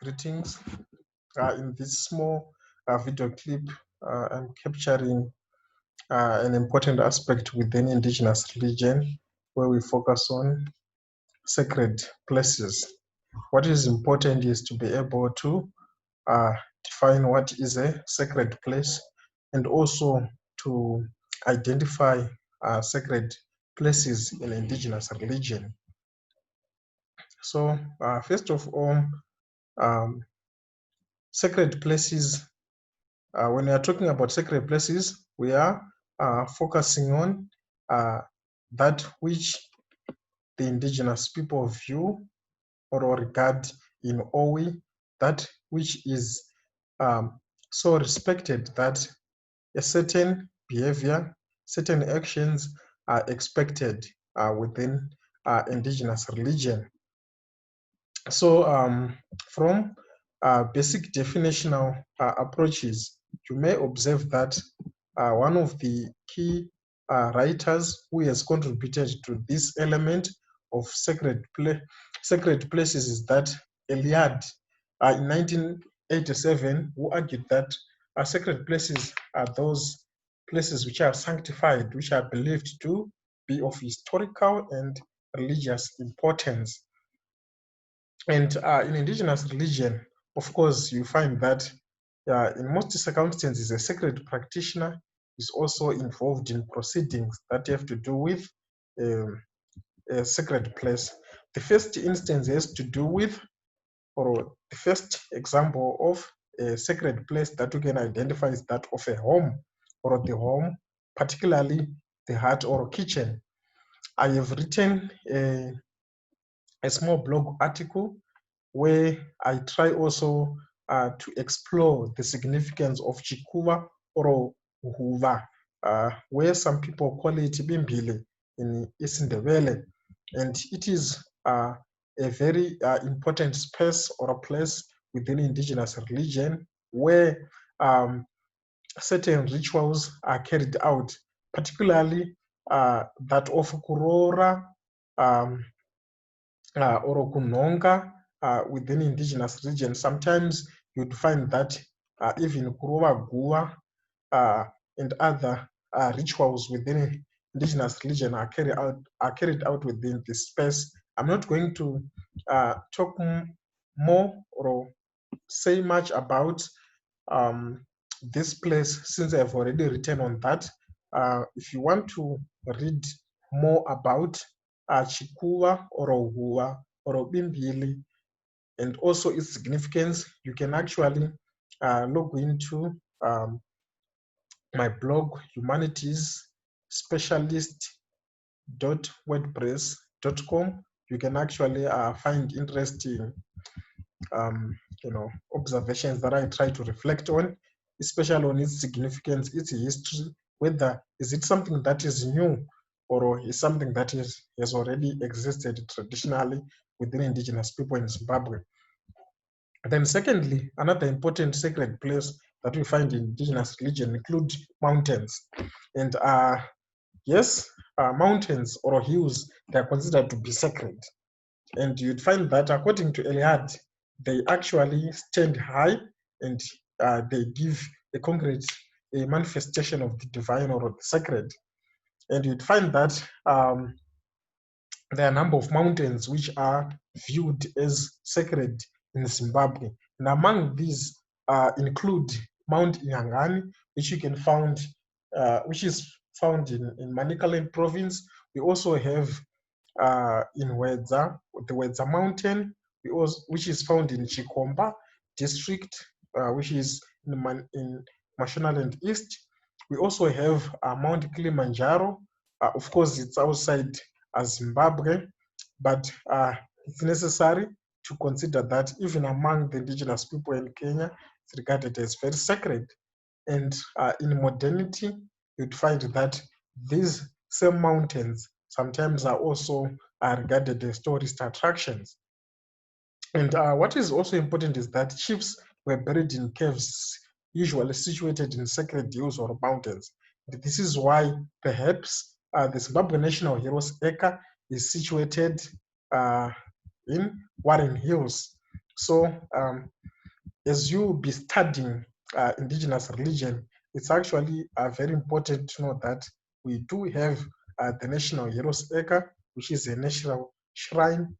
Greetings. In this small video clip, I'm capturing an important aspect within Indigenous religion where we focus on sacred places. What is important is to be able to define what is a sacred place and also to identify sacred places in Indigenous religion. So, first of all, sacred places. When we are talking about sacred places, we are focusing on that which the indigenous people view or regard in awe, that which is so respected that a certain behavior, certain actions are expected within indigenous religion. So from basic definitional approaches, you may observe that one of the key writers who has contributed to this element of sacred places is that Eliade in 1987, who argued that sacred places are those places which are sanctified, which are believed to be of historical and religious importance. And in indigenous religion, of course, you find that in most circumstances, a sacred practitioner is also involved in proceedings that have to do with a sacred place. The first instance has to do with, or the first example of a sacred place that we can identify is that of a home, or the home, particularly the heart or kitchen. I have written a small blog article where I try also to explore the significance of Chikuva or Huva, where some people call it Bimbili in Isindebele. And it is a very important space or a place within indigenous religion where certain rituals are carried out, particularly that of Kurora, or kunonga within indigenous regions. Sometimes you'd find that even Kurova Gua and other rituals within indigenous religion are carried out within this space. I'm not going to talk more or say much about this place since I've already written on that. If you want to read more about Chikuva or Ohua or Obimbili and also its significance, you can actually log into my blog, humanitiesspecialist.wordpress.com. You can actually find interesting observations that I try to reflect on, especially on its significance, its history, whether is it something that is new or is something that has already existed traditionally within indigenous people in Zimbabwe. Then secondly, another important sacred place that we find in indigenous religion include mountains. And yes, mountains or hills, they are considered to be sacred. And you'd find that according to Eliade, they actually stand high and they give a concrete manifestation of the divine or the sacred. And you'd find that there are a number of mountains which are viewed as sacred in Zimbabwe. And among these include Mount Inyangani, which you can find, which is found in Manicaland province. We also have in Wedza, the Wedza Mountain, which is found in Chikomba district, which is in Mashonaland East. We also have Mount Kilimanjaro. Of course, it's outside Zimbabwe, but it's necessary to consider that even among the indigenous people in Kenya, it's regarded as very sacred. And in modernity, you'd find that these same mountains sometimes are also regarded as tourist attractions. And what is also important is that chiefs were buried in caves, usually situated in sacred hills or mountains. And this is why perhaps the Zimbabwe National Heroes Eka is situated in Warren Hills. So as you be studying indigenous religion, it's actually very important to know that we do have the National Heroes Acre, which is a national shrine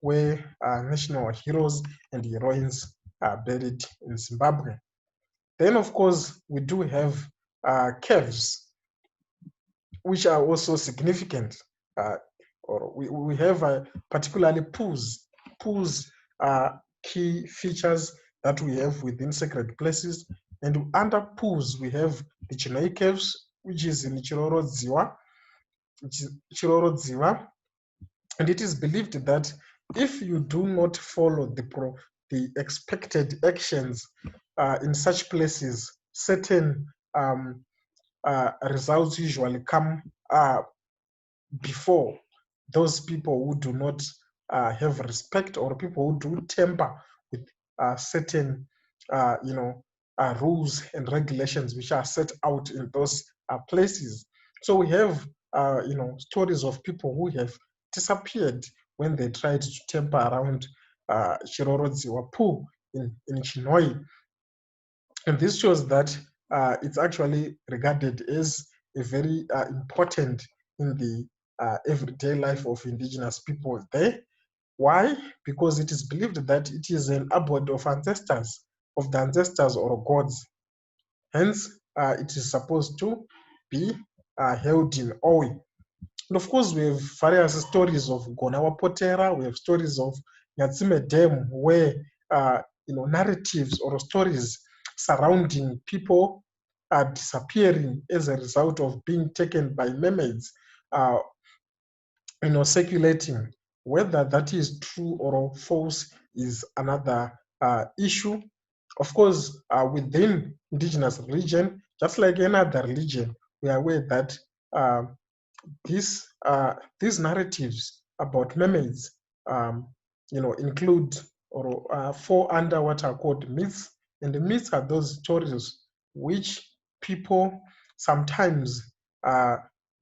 where national heroes and heroines are buried in Zimbabwe. Then, of course, we do have caves, which are also significant. Or we have particularly pools. Pools are key features that we have within sacred places. And under pools, we have the Chinoi Caves, which is in Chirorodziwa. And it is believed that if you do not follow the expected actions in such places, certain results usually come before those people who do not have respect, or people who do tamper with certain rules and regulations which are set out in those places. So we have stories of people who have disappeared when they tried to tamper around Chirorodziwa pool in Chinoi. And this shows that it's actually regarded as a very important in the everyday life of indigenous people there. Why? Because it is believed that it is an abode of ancestors, of the ancestors or gods. Hence, it is supposed to be held in awe. And of course, we have various stories of Gonawa Potera. We have stories of Nyatsime Dam, where narratives or stories surrounding people are disappearing as a result of being taken by mermaids, circulating. Whether that is true or false is another issue. Of course, within indigenous religion, just like any other religion, we are aware that these narratives about mermaids, include or fall under what are called myths. And the myths are those stories which people sometimes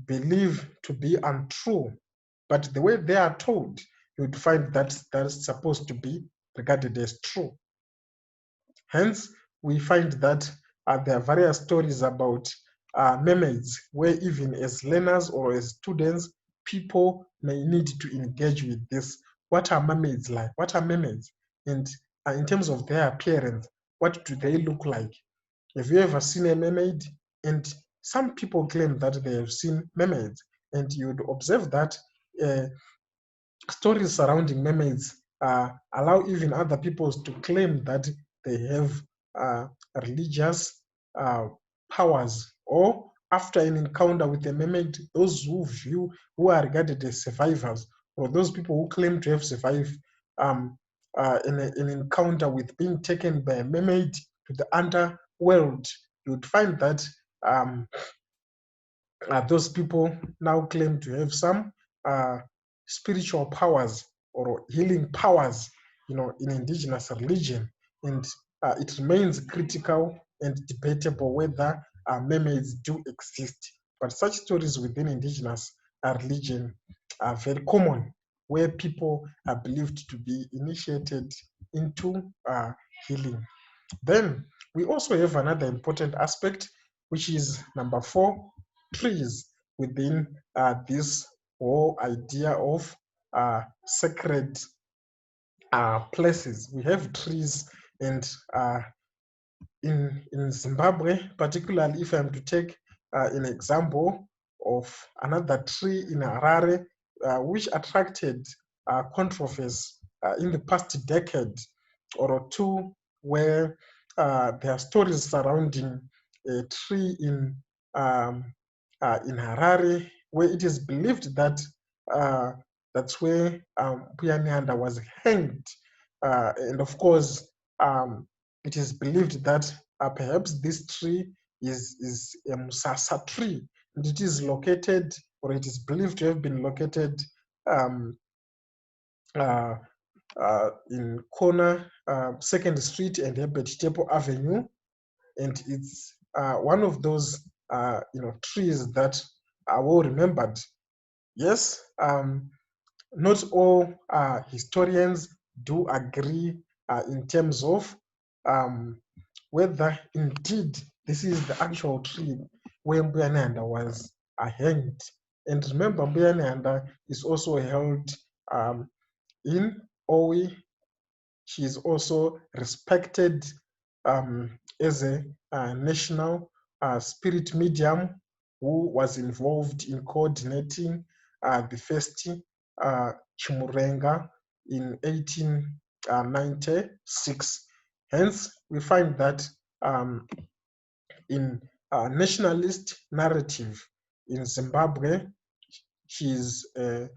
believe to be untrue, but the way they are told, you would find that that's supposed to be regarded as true. Hence, we find that there are various stories about mermaids, where even as learners or as students, people may need to engage with this. What are mermaids like? What are mermaids? And in terms of their appearance, what do they look like? Have you ever seen a mermaid? And some people claim that they have seen mermaids, and you'd observe that stories surrounding mermaids allow even other people to claim that they have religious powers, or after an encounter with a mermaid, those who are regarded as survivors, or those people who claim to have survived in an encounter with being taken by a mermaid to the underworld, you would find that those people now claim to have some spiritual powers or healing powers, in indigenous religion. And it remains critical and debatable whether mermaids do exist. But such stories within indigenous religion are very common, where people are believed to be initiated into healing. Then we also have another important aspect, which is number 4, trees within this whole idea of sacred places. We have trees, and in Zimbabwe, particularly if I'm to take an example of another tree in Harare, which attracted controversy in the past decade or two, where there are stories surrounding a tree in Harare, where it is believed that that's where Puyanianda was hanged. And of course, it is believed that perhaps this tree is a Musasa tree, and it is located, or it is believed to have been located in corner 2nd Street and Herbert Tepo Avenue, and it's one of those trees that are well remembered. Yes, not all historians do agree in terms of whether indeed this is the actual tree where Mbuyananda was hanged. And remember, Mbuyananda is also held in Owi. She is also respected as a national spirit medium who was involved in coordinating the first Chimurenga in 1896. Hence, we find that in nationalist narrative in Zimbabwe, she is a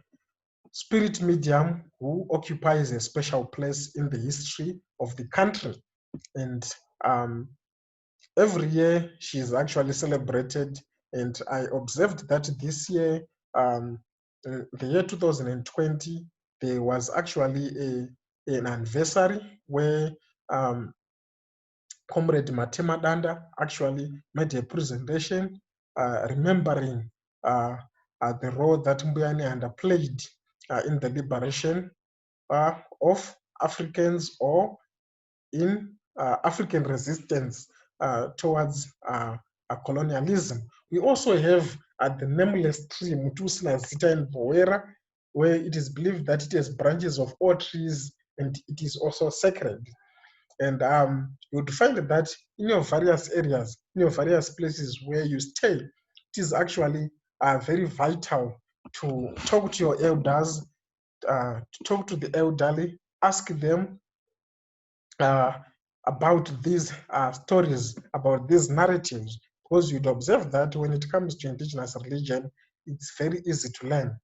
spirit medium who occupies a special place in the history of the country. And every year she is actually celebrated. And I observed that this year, in the year 2020, there was actually an anniversary where Comrade Matema Danda actually made a presentation remembering the role that Mbuyananda played in the liberation of Africans, or in African resistance towards colonialism. We also have the nameless tree, Mutusila Zita in Boera, where it is believed that it has branches of all trees and it is also sacred. And you would find that in your various areas, in your various places where you stay, it is actually very vital to talk to your elders, to talk to the elderly, ask them about these stories, about these narratives, because you'd observe that when it comes to indigenous religion, it's very easy to learn.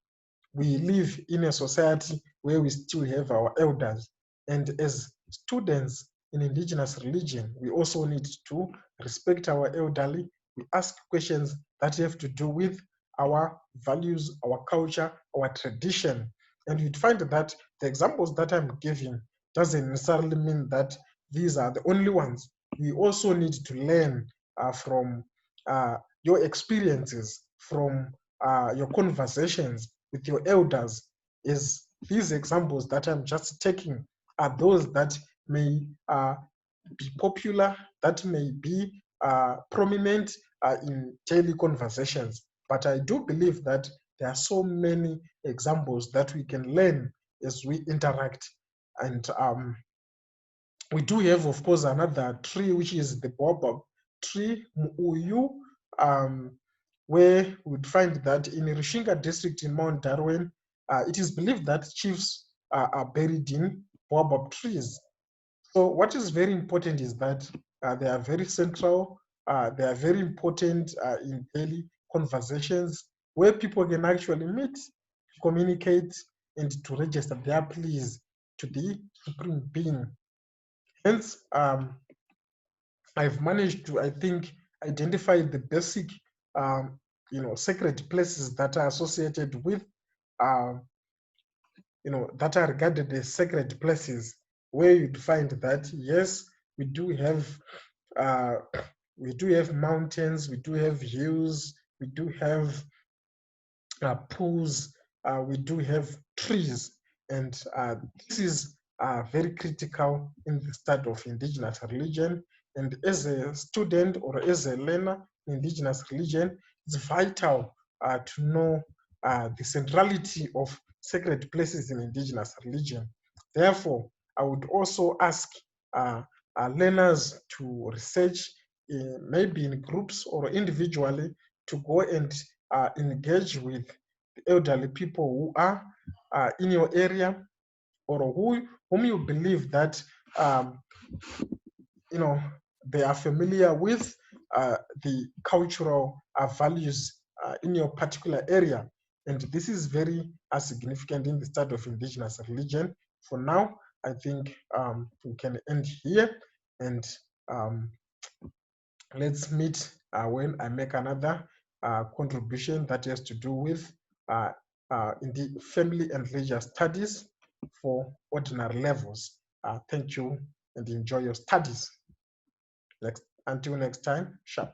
We live in a society where we still have our elders, and as students in indigenous religion, we also need to respect our elderly. We ask questions that have to do with our values, our culture, our tradition. And you'd find that the examples that I'm giving doesn't necessarily mean that these are the only ones. We also need to learn from your experiences, from your conversations with your elders. Is these examples that I'm just taking are those that may be popular, that may be prominent in daily conversations. But I do believe that there are so many examples that we can learn as we interact. And we do have, of course, another tree, which is the baobab tree, Muuyu, where we would find that in Rishinga district in Mount Darwin, it is believed that chiefs are buried in baobab trees. So what is very important is that they are very central, they are very important in daily conversations where people can actually meet, to communicate, and to register their pleas to the Supreme Being. Hence, I've managed to, I think, identify the basic, sacred places that are associated with, that are regarded as sacred places, where you'd find that, yes, we do have mountains, we do have hills, we do have pools, we do have trees, and this is very critical in the study of indigenous religion. And as a student or as a learner in indigenous religion, it's vital to know the centrality of sacred places in indigenous religion. Therefore, I would also ask learners to research, maybe in groups or individually, to go and engage with the elderly people who are in your area, or whom you believe that they are familiar with the cultural values in your particular area. And this is very significant in the study of indigenous religion. For now, I think we can end here, and let's meet when I make another contribution that has to do with in the family and leisure studies for ordinary levels. Thank you and enjoy your studies. Until next time, sharp.